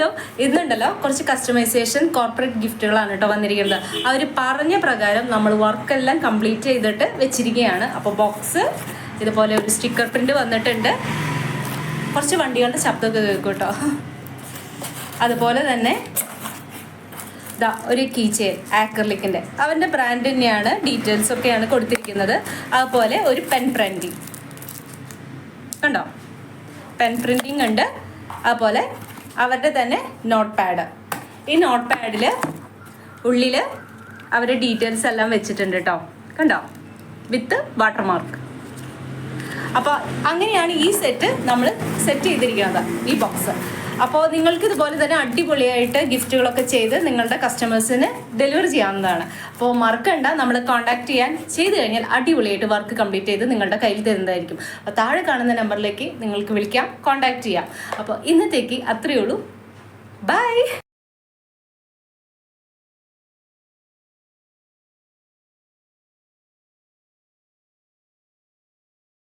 Hello, ഇന്നുണ്ടല്ലോ കുറച്ച് customisation corporate ഗിഫ്റ്റുകളാണ് കേട്ടോ വന്നിരിക്കുന്നത്. അവർ പറഞ്ഞ പ്രകാരം നമ്മൾ വർക്കെല്ലാം കംപ്ലീറ്റ് ചെയ്തിട്ട് വെച്ചിരിക്കുകയാണ്. അപ്പോൾ ബോക്സ് ഇതുപോലെ ഒരു സ്റ്റിക്കർ പ്രിൻ്റ് വന്നിട്ടുണ്ട്. കുറച്ച് വണ്ടികളുടെ ശബ്ദമൊക്കെ കേൾക്കും കേട്ടോ. അതുപോലെ തന്നെ ഇതാ ഒരു കീ ചെയിൻ ആക്രിലിക്കിൻ്റെ, അവൻ്റെ ബ്രാൻഡ് തന്നെയാണ്, ഡീറ്റെയിൽസ് ഒക്കെയാണ് കൊടുത്തിരിക്കുന്നത്. അതുപോലെ ഒരു പെൻ പ്രിൻറ്റിങ് കണ്ടോ, പെൻ പ്രിൻറ്റിങ് ഉണ്ട്. അതുപോലെ അവരുടെ തന്നെ നോട്ട് പാഡ്. ഈ നോട്ട് പാഡിൽ ഉള്ളിൽ അവരുടെ ഡീറ്റെയിൽസ് എല്ലാം വെച്ചിട്ടുണ്ട് കേട്ടോ, കണ്ടോ, വിത്ത് വാട്ടർമാർക്ക്. അപ്പോൾ അങ്ങനെയാണ് ഈ സെറ്റ് നമ്മൾ സെറ്റ് ചെയ്തിരിക്കുന്നത്, ഈ ബോക്സ്. അപ്പോൾ നിങ്ങൾക്ക് ഇതുപോലെ തന്നെ അടിപൊളിയായിട്ട് ഗിഫ്റ്റുകളൊക്കെ ചെയ്ത് നിങ്ങളുടെ കസ്റ്റമേഴ്സിന് ഡെലിവറി ചെയ്യാവുന്നതാണ്. അപ്പോൾ മറക്കണ്ട, നമ്മൾ കോൺടാക്ട് ചെയ്ത് കഴിഞ്ഞാൽ അടിപൊളിയായിട്ട് വർക്ക് കംപ്ലീറ്റ് ചെയ്ത് നിങ്ങളുടെ കയ്യിൽ തരുന്നതായിരിക്കും. അപ്പോൾ താഴെ കാണുന്ന നമ്പറിലേക്ക് നിങ്ങൾക്ക് വിളിക്കാം, കോൺടാക്ട് ചെയ്യാം. അപ്പോൾ ഇന്നത്തേക്ക് അത്രയേ ഉള്ളൂ. ബൈ.